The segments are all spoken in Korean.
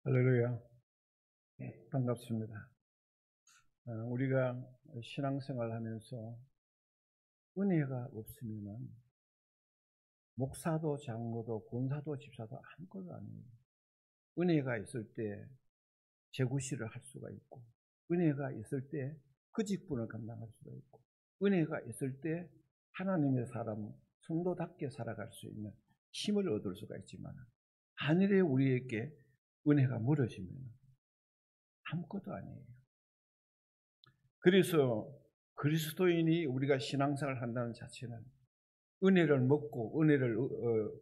할렐루야. 반갑습니다. 우리가 신앙생활 하면서 은혜가 없으면 목사도 장로도 권사도 집사도 아무것도 아니에요. 은혜가 있을 때 재구실을 할 수가 있고, 은혜가 있을 때 그 직분을 감당할 수가 있고, 은혜가 있을 때 하나님의 사람, 성도답게 살아갈 수 있는 힘을 얻을 수가 있지만, 만일에 우리에게 은혜가 멀어지면 아무것도 아니에요. 그래서 그리스도인이 우리가 신앙생활을 한다는 자체는 은혜를 먹고 은혜를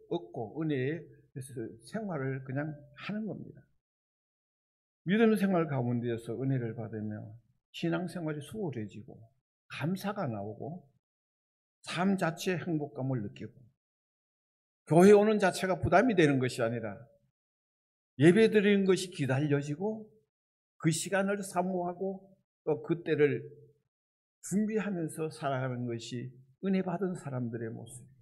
얻고 은혜의 생활을 그냥 하는 겁니다. 믿음 생활 가운데에서 은혜를 받으면 신앙생활이 수월해지고 감사가 나오고 삶 자체의 행복감을 느끼고, 교회 오는 자체가 부담이 되는 것이 아니라 예배 드리는 것이 기다려지고 그 시간을 사모하고 또 그때를 준비하면서 살아가는 것이 은혜 받은 사람들의 모습이에요.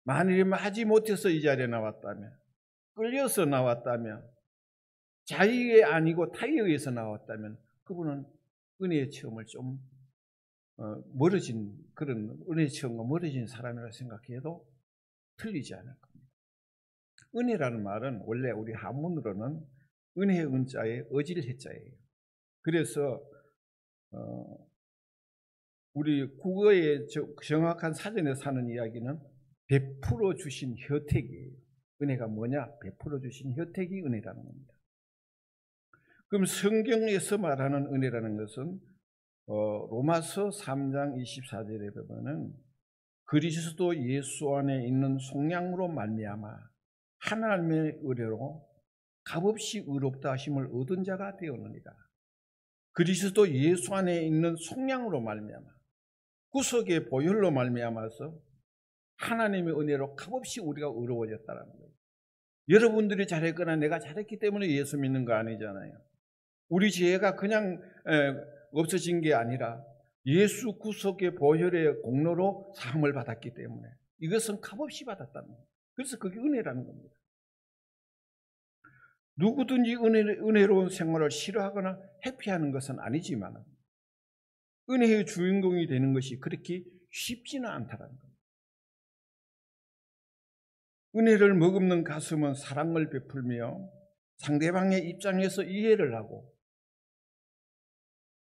만일에 하지 못해서 이 자리에 나왔다면, 끌려서 나왔다면, 자의에 아니고 타의에 의해서 나왔다면 그분은 은혜의 체험을 좀 멀어진, 그런 은혜의 체험과 멀어진 사람이라 생각해도 틀리지 않을 겁니다. 은혜라는 말은 원래 우리 한문으로는 은혜의 은자에 어질 해자예요. 그래서 우리 국어의 정확한 사전에 사는 이야기는 베풀어 주신 혜택이에요. 은혜가 뭐냐? 베풀어 주신 혜택이 은혜라는 겁니다. 그럼 성경에서 말하는 은혜라는 것은 로마서 3장 24절에 보면은 그리스도 예수 안에 있는 속량으로 말미암아 하나님의 의뢰로 값없이 의롭다 하심을 얻은 자가 되었느니라. 그리스도 예수 안에 있는 속량으로 말미암아, 구속의 보혈로 말미암아서 하나님의 은혜로 값없이 우리가 의로워졌다는 거예요. 여러분들이 잘했거나 내가 잘했기 때문에 예수 믿는 거 아니잖아요. 우리 죄가 그냥 없어진 게 아니라 예수 구속의 보혈의 공로로 사함을 받았기 때문에 이것은 값없이 받았다는 거예요. 그래서 그게 은혜라는 겁니다. 누구든지 은혜로운 생활을 싫어하거나 회피하는 것은 아니지만 은혜의 주인공이 되는 것이 그렇게 쉽지는 않다는 겁니다. 은혜를 머금는 가슴은 사랑을 베풀며 상대방의 입장에서 이해를 하고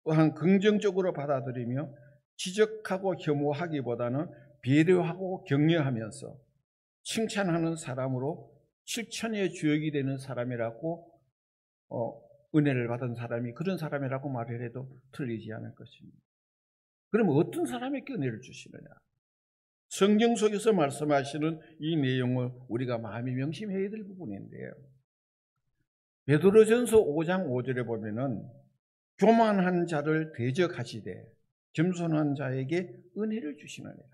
또한 긍정적으로 받아들이며 지적하고 혐오하기보다는 배려하고 격려하면서 칭찬하는 사람으로 실천의 주역이 되는 사람이라고 은혜를 받은 사람이 그런 사람이라고 말을 해도 틀리지 않을 것입니다. 그럼 어떤 사람에게 은혜를 주시느냐? 성경 속에서 말씀하시는 이 내용을 우리가 마음이 명심해야 될 부분인데요. 베드로전서 5장 5절에 보면은 교만한 자를 대적하시되 겸손한 자에게 은혜를 주시느니라.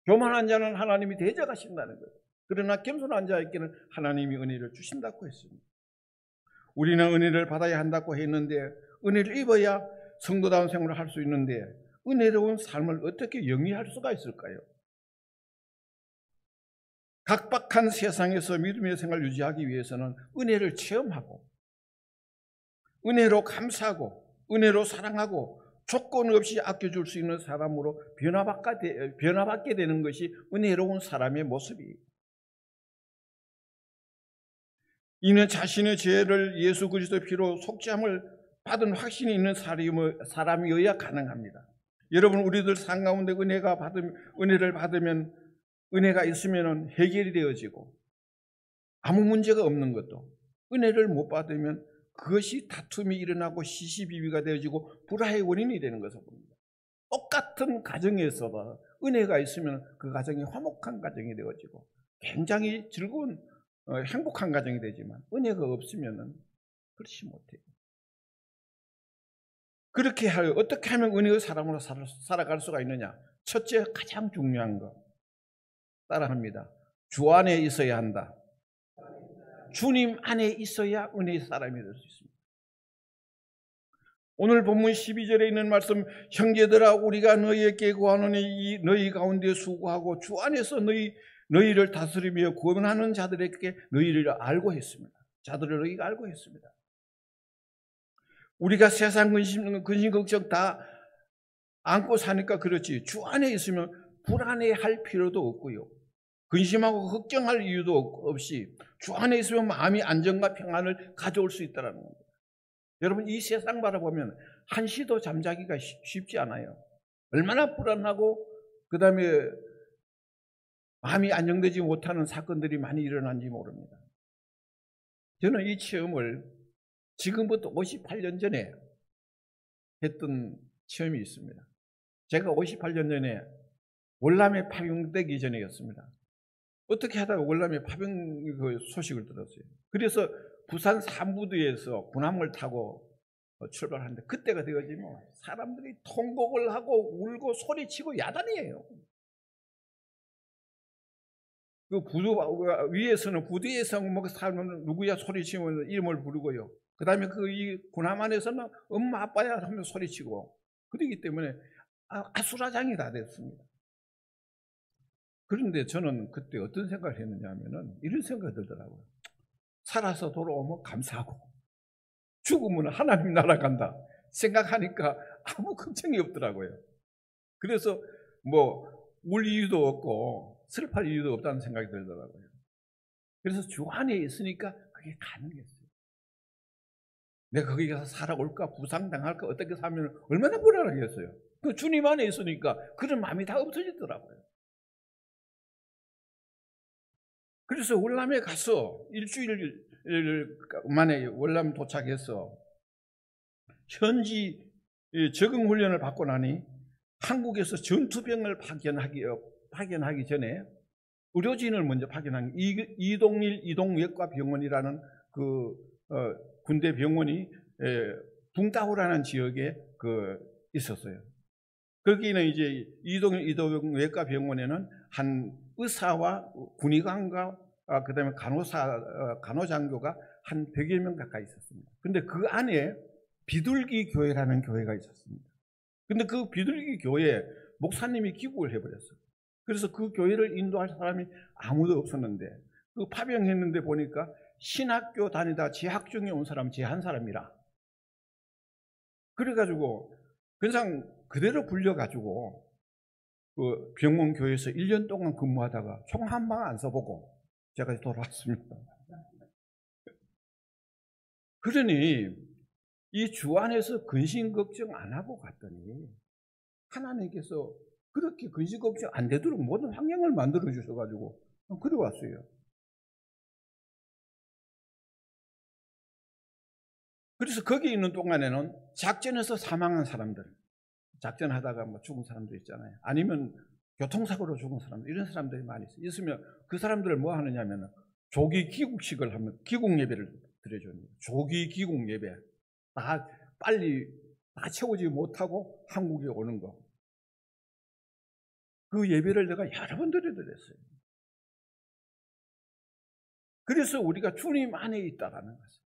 교만한 자는 하나님이 대적하신다는 거예요. 그러나 겸손한 자에게는 하나님이 은혜를 주신다고 했습니다. 우리는 은혜를 받아야 한다고 했는데 은혜를 입어야 성도다운 생활을 할 수 있는데 은혜로운 삶을 어떻게 영위할 수가 있을까요? 각박한 세상에서 믿음의 생활을 유지하기 위해서는 은혜를 체험하고 은혜로 감사하고 은혜로 사랑하고 조건 없이 아껴줄 수 있는 사람으로 변화받게 되는 것이 은혜로운 사람의 모습이에요. 이는 자신의 죄를 예수 그리스도의 피로 속죄함을 받은 확신이 있는 사람이어야 가능합니다. 여러분, 우리들 삶 가운데 은혜를 받으면 은혜가 있으면 해결이 되어지고 아무 문제가 없는 것도, 은혜를 못 받으면 그것이 다툼이 일어나고 시시비비가 되어지고 불화의 원인이 되는 것을 봅니다. 똑같은 가정에서도 은혜가 있으면 그 가정이 화목한 가정이 되어지고 굉장히 즐거운 행복한 가정이 되지만 은혜가 없으면 그렇지 못해요. 그렇게 어떻게 하면 은혜의 사람으로 살아갈 수가 있느냐? 첫째, 가장 중요한 거 따라합니다. 주 안에 있어야 한다. 주님 안에 있어야 은혜의 사람이 될 수 있습니다. 오늘 본문 12절에 있는 말씀, 형제들아 우리가 너희에게 구하노니 너희 가운데 수고하고 주 안에서 너희를 다스리며 구원하는 자들에게 너희를 알고 했습니다. 자들을 너희가 알고 있습니다. 우리가 세상 근심 걱정 다 안고 사니까 그렇지 주 안에 있으면 불안해할 필요도 없고요. 근심하고 걱정할 이유도 없이 주 안에 있으면 마음이 안정과 평안을 가져올 수 있다는 겁니다. 여러분 이 세상 바라보면 한시도 잠자기가 쉽지 않아요. 얼마나 불안하고 그 다음에 마음이 안정되지 못하는 사건들이 많이 일어난지 모릅니다. 저는 이 체험을 지금부터 58년 전에 했던 체험이 있습니다. 제가 58년 전에 월남에 파병되기 전이었습니다. 어떻게 하다가 월남에 파병 그 소식을 들었어요. 그래서 부산 삼부두에서 군함을 타고 출발하는데 그때가 되어지 뭐 사람들이 통곡을 하고 울고 소리치고 야단이에요. 그 부두 위에서는 부두에서 뭐 사람은 누구야 소리치면 이름을 부르고요. 그 다음에 그 이 군함 안에서는 엄마 아빠야 하면 소리치고 그러기 때문에 아수라장이 다 됐습니다. 그런데 저는 그때 어떤 생각을 했느냐 하면은 이런 생각이 들더라고요. 살아서 돌아오면 감사하고 죽으면 하나님 나라 간다 생각하니까 아무 걱정이 없더라고요. 그래서 뭐 울 이유도 없고 슬퍼할 이유도 없다는 생각이 들더라고요. 그래서 주 안에 있으니까 그게 가능했어요. 내가 거기 가서 살아올까 부상당할까 어떻게 살면 얼마나 불안하겠어요. 그 주님 안에 있으니까 그런 마음이 다 없어지더라고요. 그래서 월남에 가서 일주일 만에 월남 도착해서 현지 적응 훈련을 받고 나니 한국에서 전투병을 파견하기 전에 의료진을 먼저 파견한 이동일 이동외과 병원이라는 그 군대 병원이 붕따오라는 지역에 있었어요. 거기는 이제 이동일 이동외과 병원에는 한 의사와 군의관과 그다음에 간호장교가 한 100여 명 가까이 있었습니다. 근데 그 안에 비둘기 교회라는 교회가 있었습니다. 근데 그 비둘기 교회에 목사님이 기국을 해버렸어요. 그래서 그 교회를 인도할 사람이 아무도 없었는데 그 파병했는데 보니까 신학교 다니다 재학 중에 온 사람 제 한 사람이라. 그래가지고 그냥 그대로 불려가지고 그 병원 교회에서 1년 동안 근무하다가 총 한 방 안 써보고 제가 돌아왔습니다. 그러니 이 주 안에서 근심 걱정 안 하고 갔더니 하나님께서 그렇게 근심 걱정 안 되도록 모든 환경을 만들어 주셔가지고 그래 왔어요. 그래서 거기 있는 동안에는 작전에서 사망한 사람들, 작전하다가 뭐 죽은 사람도 있잖아요. 아니면 교통사고로 죽은 사람들, 이런 사람들이 많이 있어요. 있으면 그 사람들을 뭐 하느냐면 조기 귀국식을 하면 귀국 예배를 드려줍니다. 조기 귀국 예배. 빨리 다 채우지 못하고 한국에 오는 거. 그 예배를 내가 여러 번 드렸어요. 그래서 우리가 주님 안에 있다라는 것을.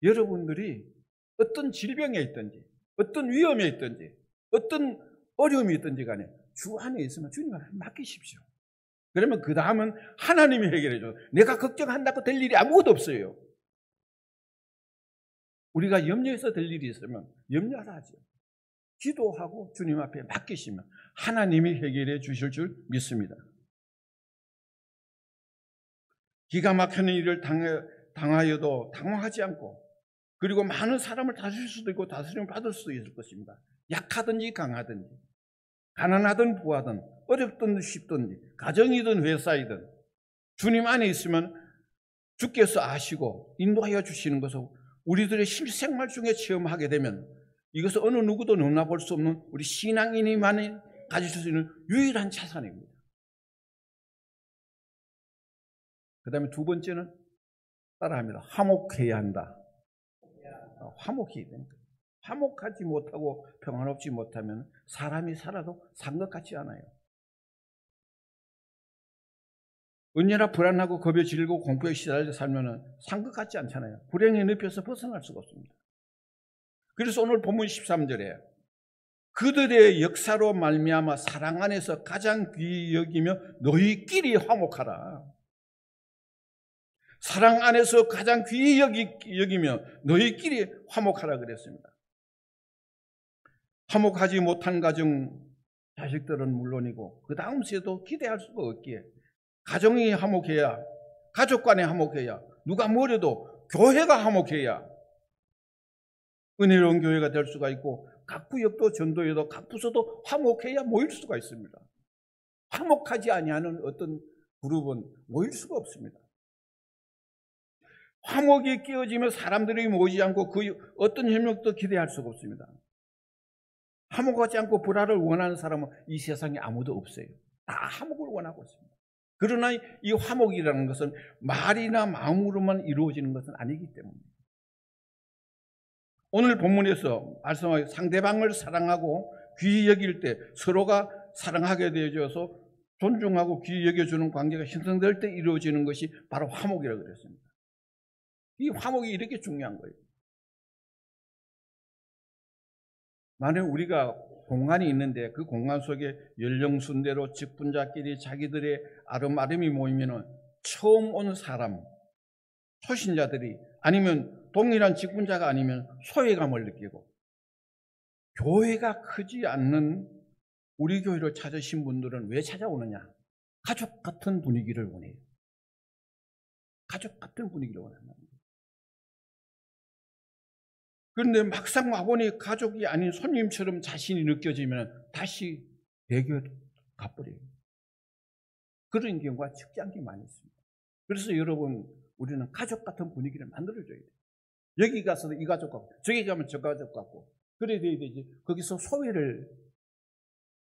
여러분들이 어떤 질병에 있든지, 어떤 위험에 있든지, 어떤 어려움이 있든지 간에 주 안에 있으면 주님을 맡기십시오. 그러면 그 다음은 하나님이 해결해 줘요. 내가 걱정한다고 될 일이 아무것도 없어요. 우리가 염려해서 될 일이 있으면 염려하라 하죠. 기도하고 주님 앞에 맡기시면 하나님이 해결해 주실 줄 믿습니다. 기가 막히는 일을 당하여도 당황하지 않고 그리고 많은 사람을 다스릴 수도 있고 다스림을 받을 수도 있을 것입니다. 약하든지 강하든지 가난하든 부하든 어렵든 쉽든지 가정이든 회사이든 주님 안에 있으면 주께서 아시고 인도하여 주시는 것을 우리들의 실생활 중에 체험하게 되면 이것은 어느 누구도 넘나볼 수 없는 우리 신앙인이만이 가질 수 있는 유일한 자산입니다. 그 다음에 두 번째는 따라합니다. 화목해야 한다. 화목해야 됩니다. 화목하지 못하고 평안없지 못하면 사람이 살아도 산 것 같지 않아요. 언제나 불안하고 겁에 질고 공포에 시달려 살면 산 것 같지 않잖아요. 불행의 늪에서 벗어날 수가 없습니다. 그래서 오늘 본문 13절에 그들의 역사로 말미암아 사랑 안에서 가장 귀히 여기며 너희끼리 화목하라. 사랑 안에서 가장 귀히 여기며 너희끼리 화목하라 그랬습니다. 화목하지 못한 가정 자식들은 물론이고 그 다음 세도 기대할 수가 없기에 가정이 화목해야, 가족 간에 화목해야, 누가 뭐래도 교회가 화목해야 은혜로운 교회가 될 수가 있고 각 구역도 전도회도 각 부서도 화목해야 모일 수가 있습니다. 화목하지 아니하는 어떤 그룹은 모일 수가 없습니다. 화목이 깨어지면 사람들이 모이지 않고 그 어떤 협력도 기대할 수가 없습니다. 화목하지 않고 불화를 원하는 사람은 이 세상에 아무도 없어요. 다 화목을 원하고 있습니다. 그러나 이 화목이라는 것은 말이나 마음으로만 이루어지는 것은 아니기 때문에 오늘 본문에서 말씀하신 상대방을 사랑하고 귀히 여길 때 서로가 사랑하게 되어져서 존중하고 귀히 여겨주는 관계가 형성될 때 이루어지는 것이 바로 화목이라고 그랬습니다. 이 화목이 이렇게 중요한 거예요. 만약 우리가 공간이 있는데 그 공간 속에 연령순대로 직분자끼리 자기들의 아름아름이 모이면 처음 오는 사람, 초신자들이 아니면 동일한 직분자가 아니면 소외감을 느끼고 교회가 크지 않는 우리 교회를 찾으신 분들은 왜 찾아오느냐? 가족 같은 분위기를 원해요. 가족 같은 분위기를 원한다는 거예요. 그런데 막상 와보니 가족이 아닌 손님처럼 자신이 느껴지면 다시 대교회로 가버려요. 그런 경우가 적지 않게 많이 있습니다. 그래서 여러분, 우리는 가족 같은 분위기를 만들어줘야 돼요. 여기 가서도 이 가족 같고 저기 가면 저 가족 같고 그래야 되지. 거기서 소외를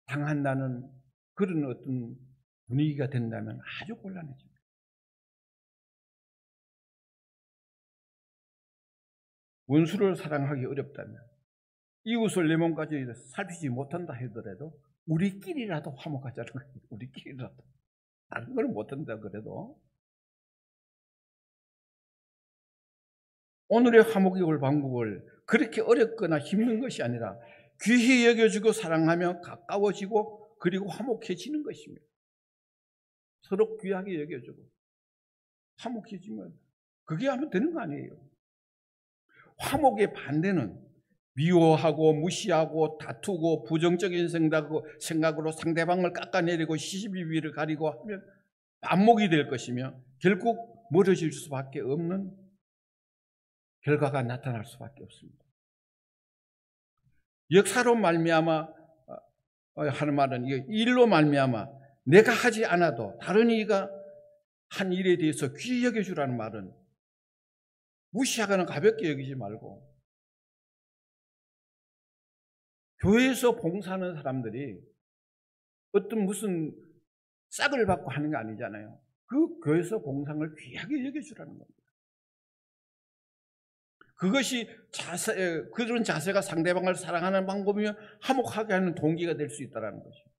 당한다는 그런 어떤 분위기가 된다면 아주 곤란해집니다. 원수를 사랑하기 어렵다면 이웃을 내 몸까지 살피지 못한다 하더라도 우리끼리라도 화목하자는 거예요. 우리끼리라도. 다른 걸 못한다 그래도. 오늘의 화목이 올 방법을 그렇게 어렵거나 힘든 것이 아니라 귀히 여겨주고 사랑하며 가까워지고 그리고 화목해지는 것입니다. 서로 귀하게 여겨주고 화목해지면 그게 하면 되는 거 아니에요. 화목의 반대는 미워하고 무시하고 다투고 부정적인 생각으로 상대방을 깎아내리고 시시비비를 가리고 하면 반목이 될 것이며 결국 멀어질 수밖에 없는 결과가 나타날 수밖에 없습니다. 역사로 말미암아 하는 말은 일로 말미암아 내가 하지 않아도 다른 이가 한 일에 대해서 귀히 여겨주라는 말은 무시하거나 가볍게 여기지 말고 교회에서 봉사하는 사람들이 어떤 무슨 싹을 받고 하는 게 아니잖아요. 그 교회에서 봉사를 귀하게 여겨주라는 겁니다. 그것이 그런 자세가 상대방을 사랑하는 방법이며 화목하게 하는 동기가 될 수 있다는 것이죠.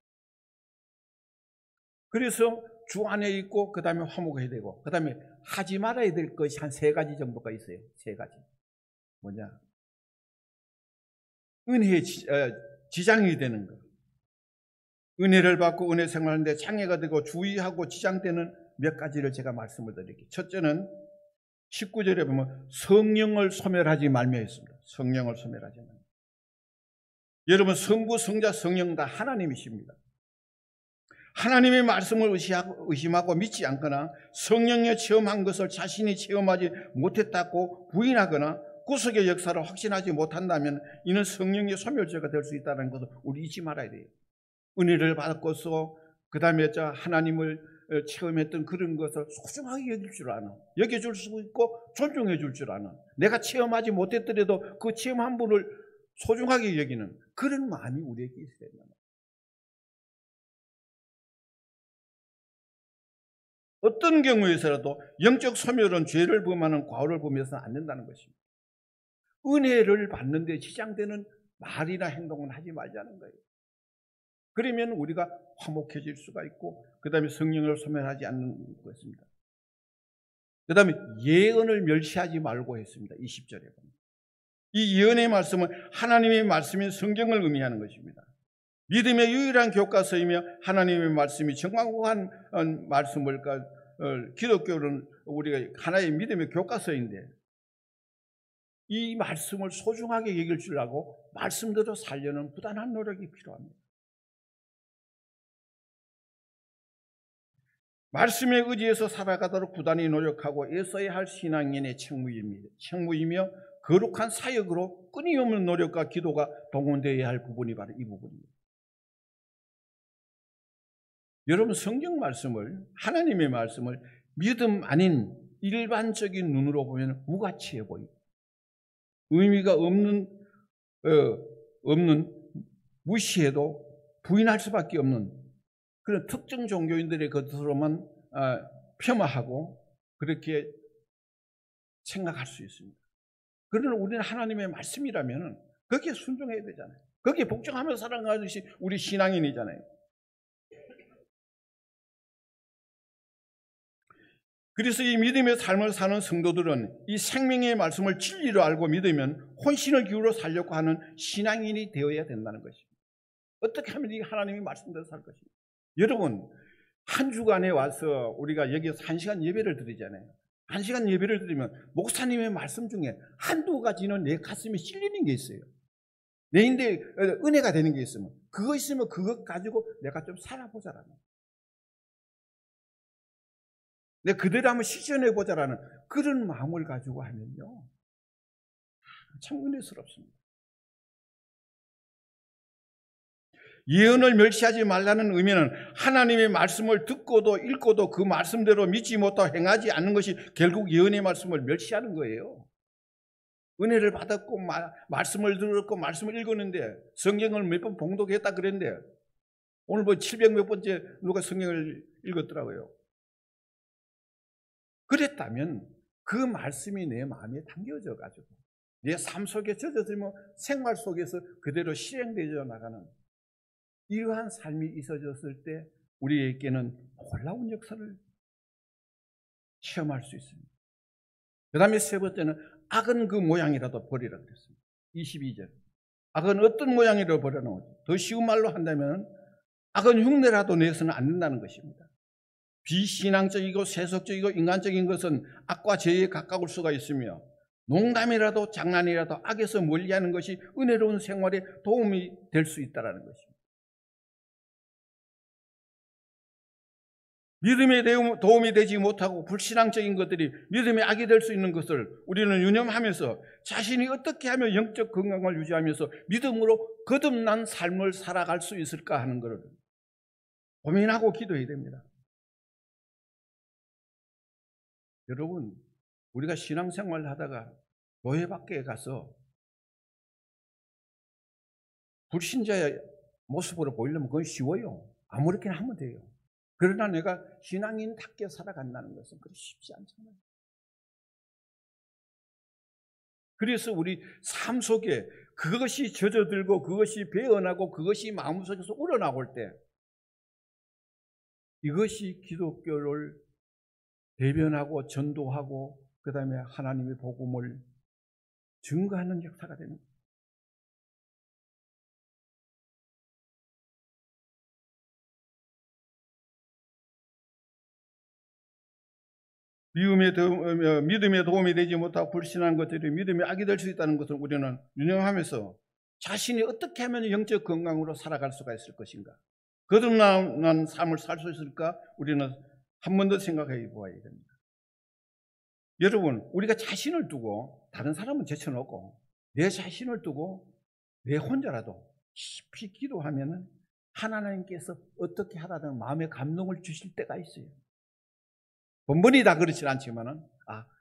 그래서 주 안에 있고 그 다음에 화목해야 되고 그 다음에 하지 말아야 될 것이 한 3가지 정도가 있어요. 3가지. 뭐냐? 은혜의 지장이 되는 것. 은혜를 받고 은혜 생활하는데 장애가 되고 주의하고 지장되는 몇 가지를 제가 말씀을 드릴게요. 첫째는 19절에 보면 성령을 소멸하지 말며 있습니다. 성령을 소멸하지 말며. 여러분, 성부, 성자, 성령 다 하나님이십니다. 하나님의 말씀을 의심하고 믿지 않거나 성령에 체험한 것을 자신이 체험하지 못했다고 부인하거나 구속의 역사를 확신하지 못한다면 이는 성령의 소멸죄가 될 수 있다는 것을 우리 잊지 말아야 돼요. 은혜를 받고서 그 다음에 하나님을 체험했던 그런 것을 소중하게 여길 줄 아는, 여겨줄 수 있고 존중해 줄 줄 아는, 내가 체험하지 못했더라도 그 체험한 분을 소중하게 여기는 그런 마음이 우리에게 있어야 된다. 어떤 경우에서라도 영적 소멸은 죄를 범하는 과오를 범해서는 안 된다는 것입니다. 은혜를 받는 데 지장되는 말이나 행동은 하지 말자는 거예요. 그러면 우리가 화목해질 수가 있고 그 다음에 성령을 소멸하지 않는 것입니다. 그 다음에 예언을 멸시하지 말고 했습니다. 20절에 보면. 이 예언의 말씀은 하나님의 말씀인 성경을 의미하는 것입니다. 믿음의 유일한 교과서이며 하나님의 말씀이 정확한 말씀을 기독교는 우리가 하나의 믿음의 교과서인데 이 말씀을 소중하게 여길 줄 알고 말씀대로 살려는 부단한 노력이 필요합니다. 말씀에 의지해서 살아가도록 부단히 노력하고 애써야 할 신앙인의 책무이며 거룩한 사역으로 끊임없는 노력과 기도가 동원되어야 할 부분이 바로 이 부분입니다. 여러분, 성경 말씀을, 하나님의 말씀을 믿음 아닌 일반적인 눈으로 보면 무가치해 보이고 의미가 없는 무시해도 부인할 수밖에 없는 그런 특정 종교인들의 것으로만 폄하하고 그렇게 생각할 수 있습니다. 그러나 우리는 하나님의 말씀이라면 거기에 순종해야 되잖아요. 거기에 복종하며 살아가는 것이 우리 신앙인이잖아요. 그래서 이 믿음의 삶을 사는 성도들은 이 생명의 말씀을 진리로 알고 믿으면 혼신을 기울여 살려고 하는 신앙인이 되어야 된다는 것입니다. 어떻게 하면 이 하나님의 말씀대로 살 것입니까? 여러분, 한 주간에 와서 우리가 여기서 1시간 예배를 드리잖아요. 1시간 예배를 드리면 목사님의 말씀 중에 한두 가지는 내 가슴에 찔리는 게 있어요. 내 인데 은혜가 되는 게 있으면 그거 있으면 그것 가지고 내가 좀 살아보자라는, 내가 그대로 한번 시전해보자라는 그런 마음을 가지고 하면요, 참 은혜스럽습니다. 예언을 멸시하지 말라는 의미는 하나님의 말씀을 듣고도 읽고도 그 말씀대로 믿지 못하고 행하지 않는 것이 결국 예언의 말씀을 멸시하는 거예요. 은혜를 받았고 말씀을 들었고 말씀을 읽었는데 성경을 몇 번 봉독했다 그랬는데 오늘 뭐 700 몇 번째 누가 성경을 읽었더라고요. 그랬다면 그 말씀이 내 마음에 담겨져 가지고 내 삶 속에 젖어들면 생활 속에서 그대로 실행되어 나가는 이러한 삶이 있어졌을 때 우리에게는 놀라운 역사를 체험할 수 있습니다. 그 다음에 세 번째는 악은 그 모양이라도 버리라 그랬습니다. 22절. 악은 어떤 모양이라도 버리라는 거죠. 더 쉬운 말로 한다면 악은 흉내라도 내서는 안 된다는 것입니다. 비신앙적이고 세속적이고 인간적인 것은 악과 죄에 가까울 수가 있으며 농담이라도 장난이라도 악에서 멀리하는 것이 은혜로운 생활에 도움이 될 수 있다는 것입니다. 믿음에 도움이 되지 못하고 불신앙적인 것들이 믿음의 악이 될 수 있는 것을 우리는 유념하면서 자신이 어떻게 하면 영적 건강을 유지하면서 믿음으로 거듭난 삶을 살아갈 수 있을까 하는 것을 고민하고 기도해야 됩니다. 여러분, 우리가 신앙생활을 하다가 교회 밖에 가서 불신자의 모습으로 보이려면 그건 쉬워요. 아무렇게나 하면 돼요. 그러나 내가 신앙인답게 살아간다는 것은 그렇게 쉽지 않잖아요. 그래서 우리 삶 속에 그것이 젖어들고 그것이 배어나고 그것이 마음속에서 우러나올 때 이것이 기독교를 대변하고 전도하고 그 다음에 하나님의 복음을 증거하는 역사가 되는 거예요. 믿음에 도움이 되지 못하고 불신한 것들이 믿음의 악이 될 수 있다는 것을 우리는 유념하면서 자신이 어떻게 하면 영적 건강으로 살아갈 수가 있을 것인가, 거듭난 삶을 살 수 있을까 우리는 한 번 더 생각해 보아야 됩니다. 여러분, 우리가 자신을 두고 다른 사람은 제쳐놓고 내 자신을 두고 내 혼자라도 깊이 기도하면 하나님께서 어떻게 하라는 마음의 감동을 주실 때가 있어요. 번번이 다 그렇진 않지만은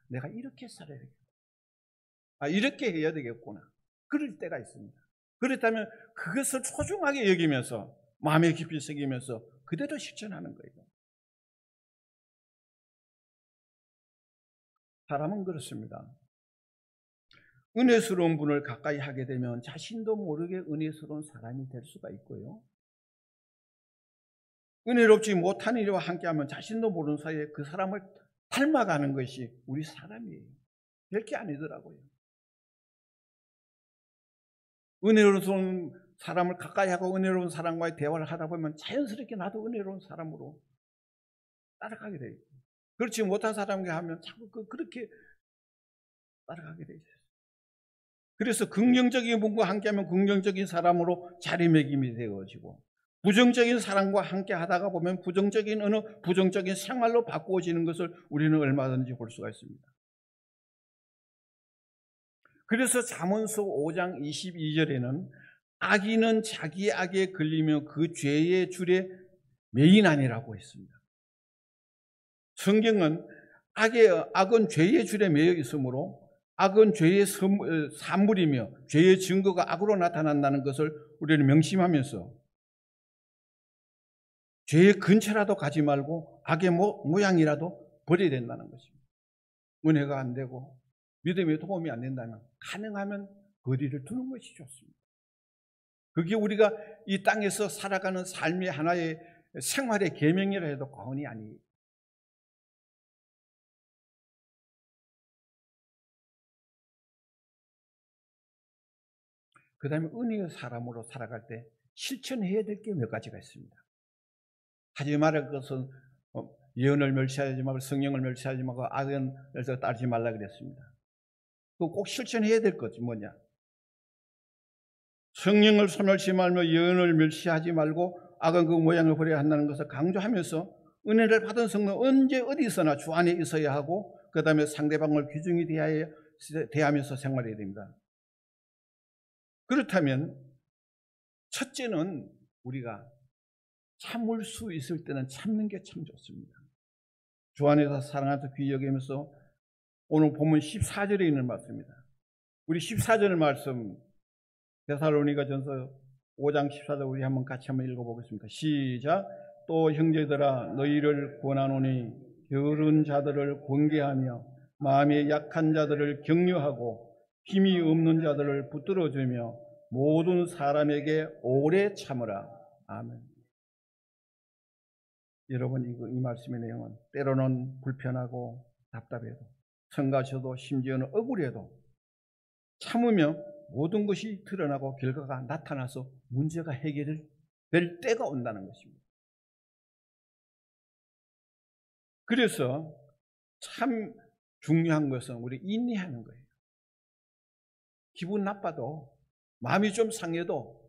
내가 이렇게 살아야 되겠구나, 이렇게 해야 되겠구나, 그럴 때가 있습니다. 그렇다면 그것을 소중하게 여기면서 마음에 깊이 새기면서 그대로 실천하는 거예요. 사람은 그렇습니다. 은혜스러운 분을 가까이 하게 되면 자신도 모르게 은혜스러운 사람이 될 수가 있고요, 은혜롭지 못한 이와 함께하면 자신도 모르는 사이에 그 사람을 닮아가는 것이 우리 사람이에요. 별게 아니더라고요. 은혜로운 사람을 가까이 하고 은혜로운 사람과의 대화를 하다 보면 자연스럽게 나도 은혜로운 사람으로 따라가게 돼요. 그렇지 못한 사람에게 하면 자꾸 그렇게 따라가게 되죠. 그래서 긍정적인 분과 함께하면 긍정적인 사람으로 자리매김이 되어지고, 부정적인 사람과 함께 하다가 보면 부정적인 생활로 바꾸어지는 것을 우리는 얼마든지 볼 수가 있습니다. 그래서 잠언서 5장 22절에는 악인은 자기 악에 걸리며 그 죄의 줄에 매이나니라고 했습니다. 성경은 악은 죄의 줄에 매여 있으므로 악은 죄의 산물이며 죄의 증거가 악으로 나타난다는 것을 우리는 명심하면서 죄의 근처라도 가지 말고 악의 모양이라도 버려야 된다는 것입니다. 은혜가 안 되고 믿음에 도움이 안 된다면 가능하면 거리를 두는 것이 좋습니다. 그게 우리가 이 땅에서 살아가는 삶의 하나의 생활의 계명이라 해도 과언이 아니에요. 그 다음에 은혜의 사람으로 살아갈 때 실천해야 될 게 몇 가지가 있습니다. 하지 말할 것은 예언을 멸시하지 말고 성령을 멸시하지 말고 악을 따르지 말라 그랬습니다. 그거 꼭 실천해야 될 것이 뭐냐? 성령을 소멸시 말며 예언을 멸시하지 말고 악은 그 모양을 버려야 한다는 것을 강조하면서 은혜를 받은 성도 언제 어디서나 주 안에 있어야 하고 그 다음에 상대방을 귀중히 대하면서 생활해야 됩니다. 그렇다면 첫째는 우리가 참을 수 있을 때는 참는 게 참 좋습니다. 주 안에서 사랑하면서 귀히 여기면서 오늘 본문 14절에 있는 말씀입니다. 우리 14절 말씀 데살로니가전서 5장 14절 우리 같이 한번 읽어보겠습니다. 시작. 또 형제들아 너희를 권하노니 게으른 자들을 권계하며 마음에 약한 자들을 격려하고 힘이 없는 자들을 붙들어주며 모든 사람에게 오래 참으라. 아멘. 여러분 이 말씀의 내용은 때로는 불편하고 답답해도 성가셔도 심지어는 억울해도 참으며 모든 것이 드러나고 결과가 나타나서 문제가 해결될 때가 온다는 것입니다. 그래서 참 중요한 것은 우리 인내하는 거예요. 기분 나빠도 마음이 좀 상해도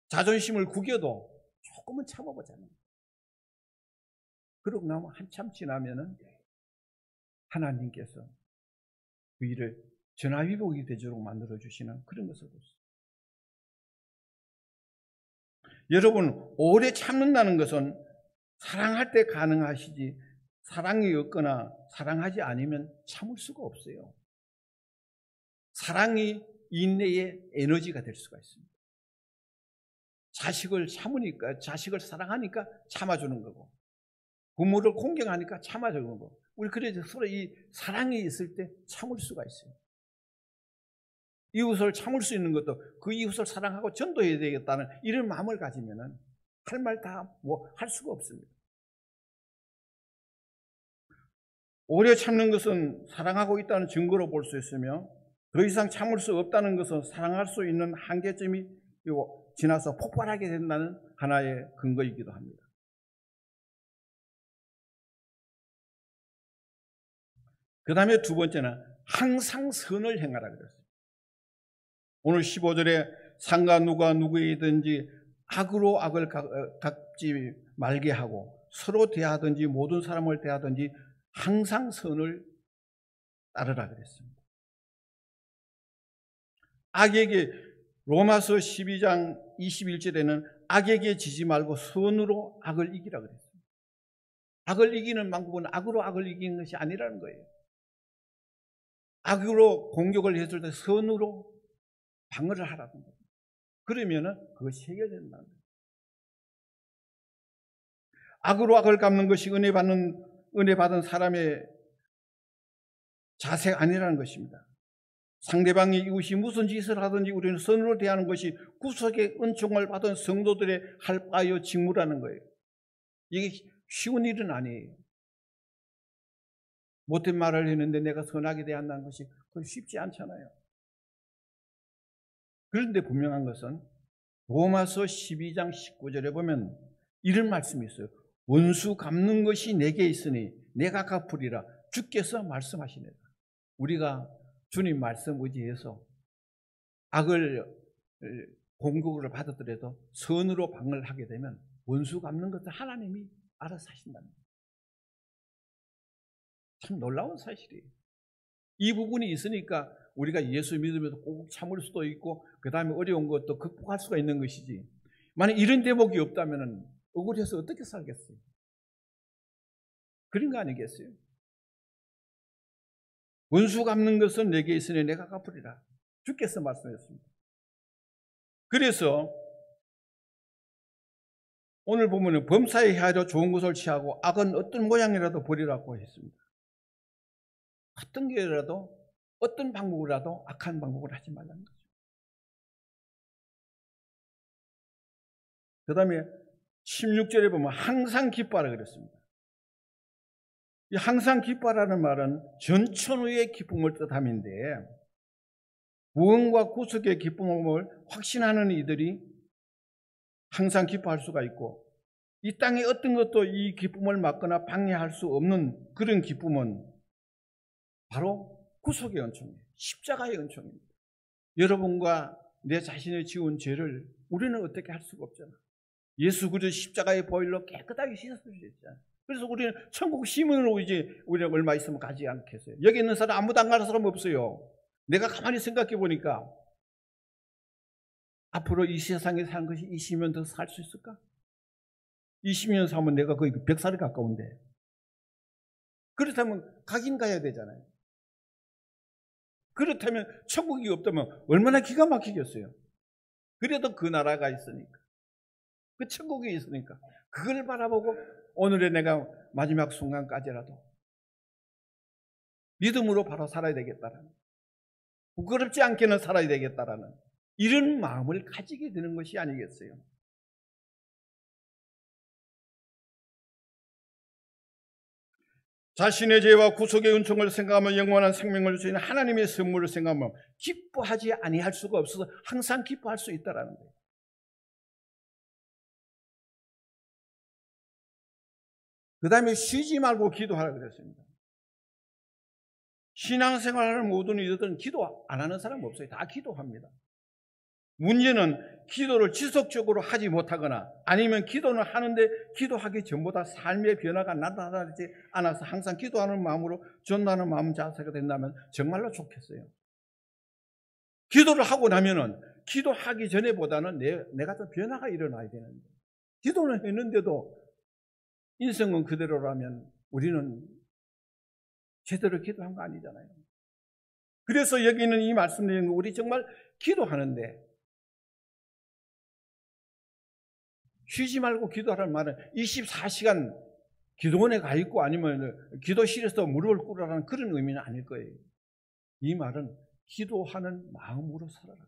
자존심을 구겨도 조금은 참아보자는 거예요. 그러고 나면 한참 지나면은 하나님께서 그 일을 전화위복이 되도록 만들어주시는 그런 것을 보세요. 여러분 오래 참는다는 것은 사랑할 때 가능하시지 사랑이 없거나 사랑하지 않으면 참을 수가 없어요. 사랑이 인내의 에너지가 될 수가 있습니다. 자식을 사랑하니까 참아주는 거고 부모를 공경하니까 참아주는 거고 우리 그래서 서로 이 사랑이 있을 때 참을 수가 있어요. 이웃을 참을 수 있는 것도 그 이웃을 사랑하고 전도해야 되겠다는 이런 마음을 가지면은 할 말 다 할 수가 없습니다. 오래 참는 것은 사랑하고 있다는 증거로 볼 수 있으며 더 이상 참을 수 없다는 것은 사랑할 수 있는 한계점이 지나서 폭발하게 된다는 하나의 근거이기도 합니다. 그 다음에 두 번째는 항상 선을 행하라 그랬어요. 오늘 15절에 상가 누가 누구이든지 악으로 악을 갚지 말게 하고 서로 대하든지 모든 사람을 대하든지 항상 선을 따르라 그랬습니다. 악에게 로마서 12장 21절에는 악에게 지지 말고 선으로 악을 이기라 그랬습니다. 악을 이기는 방법은 악으로 악을 이기는 것이 아니라는 거예요. 악으로 공격을 했을 때 선으로 방어를 하라는 거예요. 그러면은 그것이 해결된다는 거예요. 악으로 악을 갚는 것이 은혜 받은 사람의 자세가 아니라는 것입니다. 상대방이 이웃이 무슨 짓을 하든지 우리는 선으로 대하는 것이 구속의 은총을 받은 성도들의 할 바요 직무라는 거예요. 이게 쉬운 일은 아니에요. 못된 말을 했는데 내가 선하게 대한다는 것이 그건 쉽지 않잖아요. 그런데 분명한 것은 로마서 12장 19절에 보면 이런 말씀이 있어요. 원수 갚는 것이 내게 있으니 내가 갚으리라 주께서 말씀하시네라. 우리가 주님 말씀 의지해서 악을 공격을 받았더라도 선으로 방을 하게 되면 원수 갚는 것을 하나님이 알아서 하신다는 거예요. 참 놀라운 사실이에요. 이 부분이 있으니까 우리가 예수 믿으면서 꼭 참을 수도 있고 그 다음에 어려운 것도 극복할 수가 있는 것이지, 만약 이런 대목이 없다면 억울해서 어떻게 살겠어요? 그런 거 아니겠어요? 원수 갚는 것은 내게 있으니 내가 갚으리라 주께서 말씀하셨습니다. 그래서 오늘 보면 범사에 헤아려 좋은 것을 취하고 악은 어떤 모양이라도 버리라고 했습니다. 어떤 게라도 어떤 방법이라도 악한 방법을 하지 말라는 거죠. 그 다음에 16절에 보면 항상 기뻐하라 그랬습니다. 이 항상 기뻐하라는 말은 전천후의 기쁨을 뜻함인데, 구원과 구속의 기쁨을 확신하는 이들이 항상 기뻐할 수가 있고, 이 땅의 어떤 것도 이 기쁨을 막거나 방해할 수 없는 그런 기쁨은 바로 구속의 은총이에요. 십자가의 은총입니다. 여러분과 내 자신의 지은 죄를 우리는 어떻게 할 수가 없잖아. 예수 그리스도 십자가의 보혈로 깨끗하게 씻어주셨잖아요. 그래서 우리는 천국 시민으로 이제 우리가 얼마 있으면 가지 않겠어요. 여기 있는 사람 아무도 안 가는 사람 없어요. 내가 가만히 생각해 보니까 앞으로 이 세상에 사는 것이 20년 더 살 수 있을까? 20년 살면 내가 거의 100살에 가까운데, 그렇다면 가긴 가야 되잖아요. 그렇다면 천국이 없다면 얼마나 기가 막히겠어요. 그래도 그 나라가 있으니까, 그 천국이 있으니까 그걸 바라보고 오늘의 내가 마지막 순간까지라도 믿음으로 바로 살아야 되겠다라는, 부끄럽지 않게는 살아야 되겠다라는 이런 마음을 가지게 되는 것이 아니겠어요. 자신의 죄와 구속의 은총을 생각하며 영원한 생명을 주시는 하나님의 선물을 생각하며 기뻐하지 아니할 수가 없어서 항상 기뻐할 수 있다라는 거예요. 그 다음에 쉬지 말고 기도하라 그랬습니다. 신앙생활하는 모든 이들은 기도 안 하는 사람 없어요. 다 기도합니다. 문제는 기도를 지속적으로 하지 못하거나 아니면 기도는 하는데 기도하기 전보다 삶의 변화가 나타나지 않아서 항상 기도하는 마음으로 전도하는 마음 자세가 된다면 정말로 좋겠어요. 기도를 하고 나면은 기도하기 전에보다는 내가 좀 변화가 일어나야 되는데, 기도는 했는데도 인생은 그대로라면 우리는 제대로 기도한 거 아니잖아요. 그래서 여기 있는 이 말씀 내용, 우리 정말 기도하는데 쉬지 말고 기도하라는 말은 24시간 기도원에 가 있고 아니면 기도실에서 무릎을 꿇으라는 그런 의미는 아닐 거예요. 이 말은 기도하는 마음으로 살아라.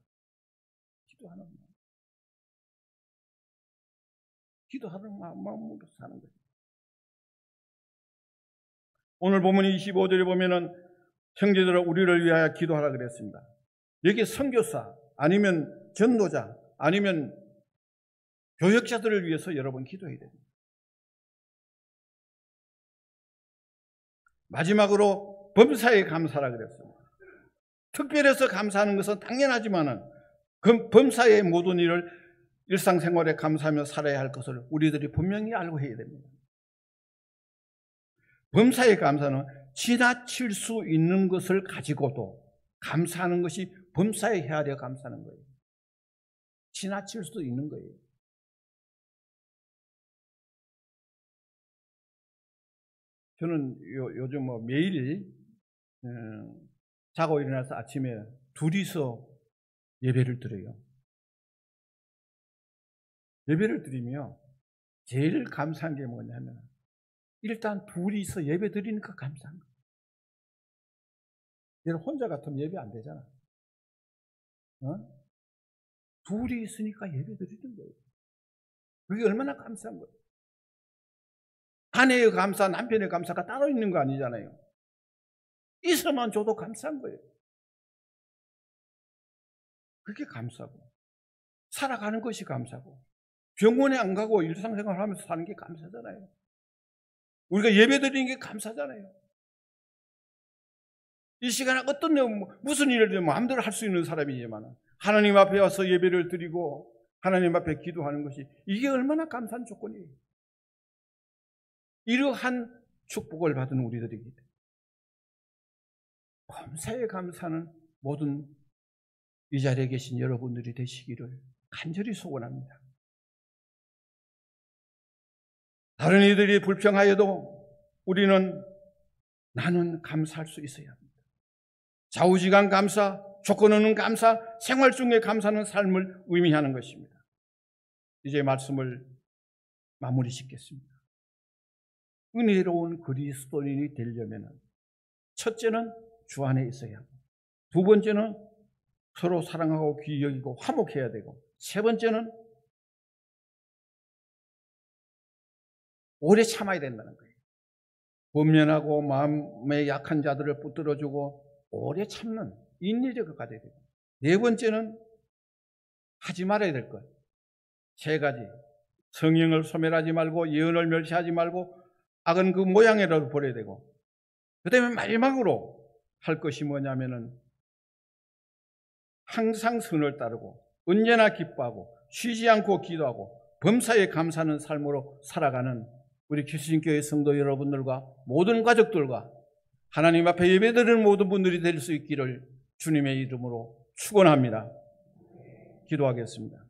기도하는 마음. 기도하는 마음으로 사는 거예요. 오늘 보면 25절에 보면은 형제들아 우리를 위하여 기도하라 그랬습니다. 여기 선교사 아니면 전도자 아니면 교역자들을 위해서 여러분 기도해야 됩니다. 마지막으로 범사에 감사하라 그랬습니다. 특별해서 감사하는 것은 당연하지만은 그 범사의 모든 일을 일상생활에 감사하며 살아야 할 것을 우리들이 분명히 알고 해야 됩니다. 범사의 감사는 지나칠 수 있는 것을 가지고도 감사하는 것이 범사에 헤아려 감사하는 거예요. 지나칠 수도 있는 거예요. 저는 요즘 매일 자고 일어나서 아침에 둘이서 예배를 드려요. 예배를 드리며 제일 감사한 게 뭐냐면 일단 둘이서 예배 드리니까 감사한 거예요. 얘는 혼자 같으면 예배 안 되잖아. 둘이 있으니까 예배 드리는 거예요. 그게 얼마나 감사한 거예요. 아내의 감사, 남편의 감사가 따로 있는 거 아니잖아요. 있어만 줘도 감사한 거예요. 그게 감사고, 살아가는 것이 감사고, 병원에 안 가고 일상생활 하면서 사는 게 감사잖아요. 우리가 예배드리는 게 감사잖아요. 이 시간에 어떤 무슨 일을 되면 마음대로 할 수 있는 사람이지만 하나님 앞에 와서 예배를 드리고 하나님 앞에 기도하는 것이 이게 얼마나 감사한 조건이에요. 이러한 축복을 받은 우리들이기 때문에 범사에 감사하는 모든 이 자리에 계신 여러분들이 되시기를 간절히 소원합니다. 다른 이들이 불평하여도 우리는 나는 감사할 수 있어야 합니다. 좌우지간 감사, 조건 없는 감사, 생활 중에 감사하는 삶을 의미하는 것입니다. 이제 말씀을 마무리 짓겠습니다. 은혜로운 그리스도인이 되려면 첫째는 주 안에 있어야 하고, 두 번째는 서로 사랑하고 귀히 여기고 화목해야 되고, 세 번째는 오래 참아야 된다는 거예요. 권면하고 마음에 약한 자들을 붙들어주고 오래 참는 인내력을 가져야 되고, 네 번째는 하지 말아야 될 것. 세 가지. 성령을 소멸하지 말고 예언을 멸시하지 말고 악은 그 모양이라도 버려야 되고, 그 다음에 마지막으로 할 것이 뭐냐면은 항상 선을 따르고 언제나 기뻐하고 쉬지 않고 기도하고 범사에 감사하는 삶으로 살아가는 우리 기수신교회 성도 여러분들과 모든 가족들과 하나님 앞에 예배드리는 모든 분들이 될 수 있기를 주님의 이름으로 축원합니다. 기도하겠습니다.